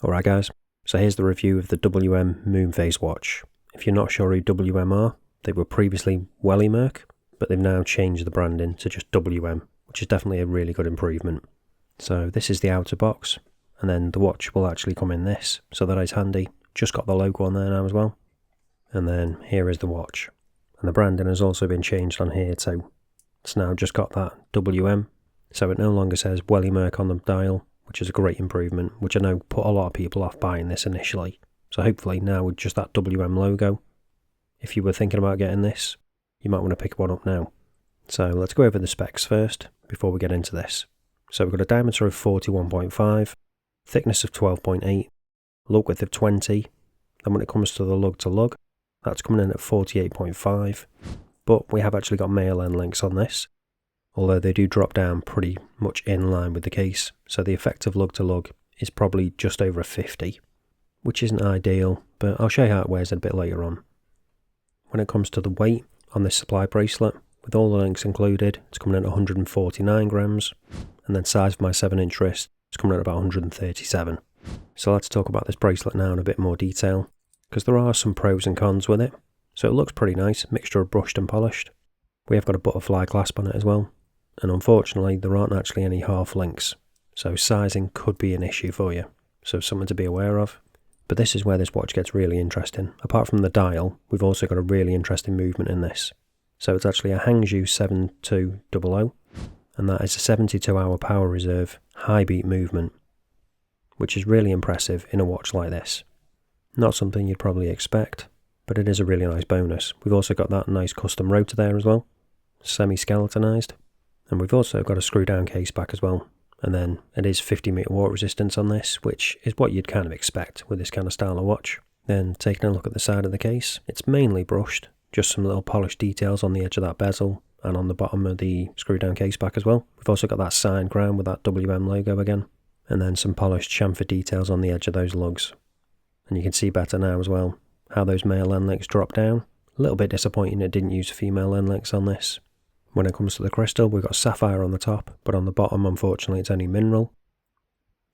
Alright guys, so here's the review of the WM Moonphase watch. If you're not sure who WM are, they were previously Welly Merck, but they've now changed the branding to just WM, which is definitely a really good improvement. So this is the outer box, and then the watch will actually come in this, so that is handy. Just got the logo on there now as well. And then here is the watch. And the branding has also been changed on here too. It's now just got that WM, so it no longer says Welly Merck on the dial, which is a great improvement, which I know put a lot of people off buying this initially. So hopefully now with just that WM logo, if you were thinking about getting this, you might want to pick one up now. So let's go over the specs first, before we get into this. So we've got a diameter of 41.5, thickness of 12.8, lug width of 20, then when it comes to the lug, that's coming in at 48.5, but we have actually got male end links on this, although they do drop down pretty much in line with the case, so the effective lug to lug is probably just over a 50, which isn't ideal, but I'll show you how it wears a bit later on. When it comes to the weight on this supply bracelet, with all the links included, it's coming in at 149 grams, and then size of my 7-inch wrist, it's coming in at about 137. So let's talk about this bracelet now in a bit more detail, because there are some pros and cons with it. So it looks pretty nice, mixture of brushed and polished. We have got a butterfly clasp on it as well, and unfortunately there aren't actually any half links, so sizing could be an issue for you, so something to be aware of. But this is where this watch gets really interesting. Apart from the dial, we've also got a really interesting movement in this. So it's actually a Homage 7200, and that is a 72-hour power reserve high beat movement, which is really impressive in a watch like this. Not something you'd probably expect, but it is a really nice bonus. We've also got that nice custom rotor there as well, semi-skeletonized. And we've also got a screw down case back as well. And then it is 50 meter water resistance on this, which is what you'd kind of expect with this kind of style of watch. Then taking a look at the side of the case, it's mainly brushed, just some little polished details on the edge of that bezel and on the bottom of the screw down case back as well. We've also got that signed crown with that WM logo again, and then some polished chamfer details on the edge of those lugs. And you can see better now as well how those male end links drop down. A little bit disappointing it didn't use female end links on this. When it comes to the crystal, we've got sapphire on the top, but on the bottom, unfortunately, it's only mineral.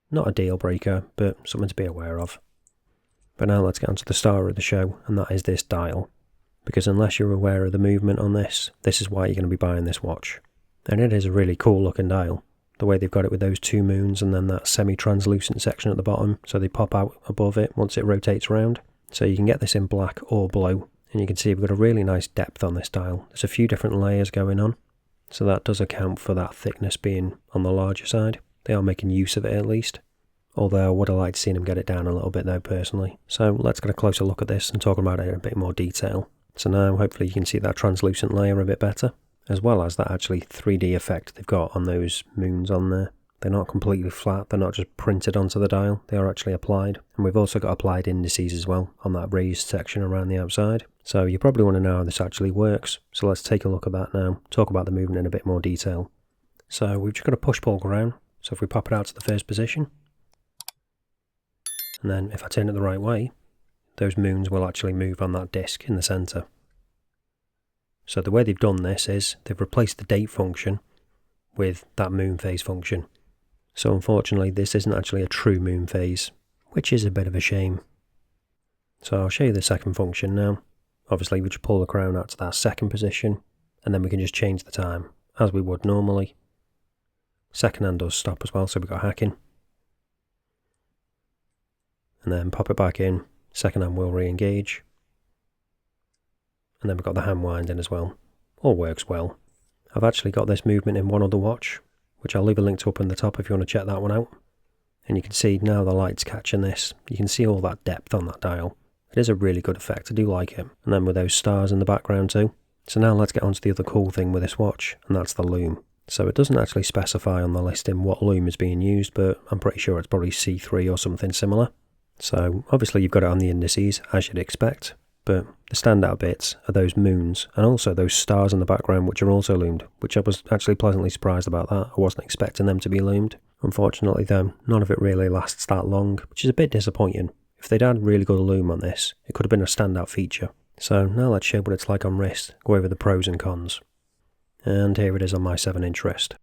Not a deal breaker, but something to be aware of. But now let's get onto the star of the show, and that is this dial. Because unless you're aware of the movement on this, this is why you're going to be buying this watch. And it is a really cool looking dial. The way they've got it with those two moons and then that semi-translucent section at the bottom, so they pop out above it once it rotates around. So you can get this in black or blue. And you can see we've got a really nice depth on this dial. There's a few different layers going on, so that does account for that thickness being on the larger side. They are making use of it at least, although I would have liked to see them get it down a little bit though personally. So let's get a closer look at this and talk about it in a bit more detail. So now hopefully you can see that translucent layer a bit better, as well as that actually 3D effect they've got on those moons on there. They're not completely flat, they're not just printed onto the dial, they are actually applied. And we've also got applied indices as well on that raised section around the outside. So you probably want to know how this actually works, so let's take a look at that now, talk about the movement in a bit more detail. So we've just got a push-pull ground, so if we pop it out to the first position, and then if I turn it the right way, those moons will actually move on that disc in the centre. So the way they've done this is, they've replaced the date function with that Moonphase function. So unfortunately this isn't actually a true Moonphase, which is a bit of a shame. So I'll show you the second function now. Obviously we just pull the crown out to that second position, and then we can just change the time, as we would normally. Second hand does stop as well, so we've got hacking. And then pop it back in, second hand will re-engage. And then we've got the hand winding as well. All works well. I've actually got this movement in one other watch, which I'll leave a link to up in the top if you want to check that one out. And you can see now the light's catching this. You can see all that depth on that dial. It is a really good effect, I do like it. And then with those stars in the background too. So now let's get on to the other cool thing with this watch, and that's the Lume. So it doesn't actually specify on the listing what Lume is being used, but I'm pretty sure it's probably C3 or something similar. So obviously you've got it on the indices, as you'd expect. But the standout bits are those moons, and also those stars in the background which are also loomed, which I was actually pleasantly surprised about that. I wasn't expecting them to be loomed. Unfortunately though, none of it really lasts that long, which is a bit disappointing. If they'd had really good loom on this, it could have been a standout feature. So now let's show what it's like on wrist, go over the pros and cons. And here it is on my 7-inch wrist.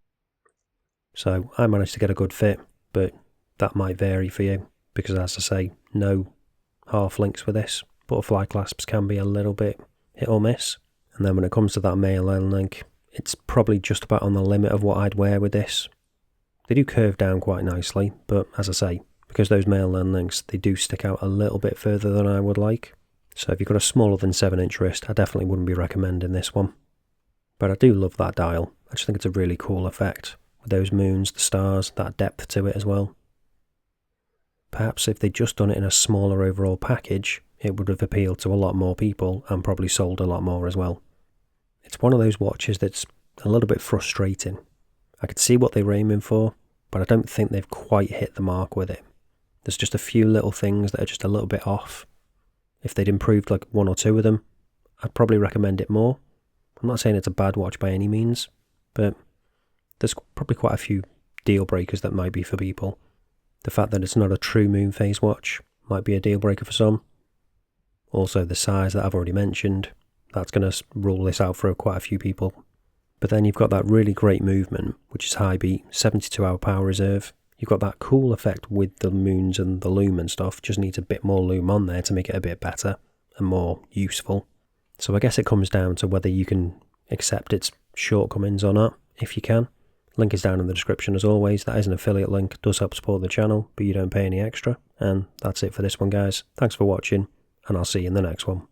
So I managed to get a good fit, but that might vary for you, because as I say, no half links with this. Butterfly clasps can be a little bit hit or miss. And then when it comes to that male L link, it's probably just about on the limit of what I'd wear with this. They do curve down quite nicely, but as I say, because those male L links, they do stick out a little bit further than I would like. So if you've got a smaller than 7-inch wrist, I definitely wouldn't be recommending this one. But I do love that dial. I just think it's a really cool effect. With those moons, the stars, that depth to it as well. Perhaps if they'd just done it in a smaller overall package, it would have appealed to a lot more people and probably sold a lot more as well. It's one of those watches that's a little bit frustrating. I could see what they were aiming for, but I don't think they've quite hit the mark with it. There's just a few little things that are just a little bit off. If they'd improved like 1 or 2 of them, I'd probably recommend it more. I'm not saying it's a bad watch by any means, but there's probably quite a few deal breakers that might be for people. The fact that it's not a true Moonphase watch might be a deal breaker for some. Also the size that I've already mentioned, that's going to rule this out for quite a few people. But then you've got that really great movement, which is high beat, 72-hour power reserve. You've got that cool effect with the moons and the Lume and stuff, just needs a bit more Lume on there to make it a bit better and more useful. So I guess it comes down to whether you can accept its shortcomings or not, if you can. Link is down in the description as always. That is an affiliate link, it does help support the channel, but you don't pay any extra. And that's it for this one, guys. Thanks for watching, and I'll see you in the next one.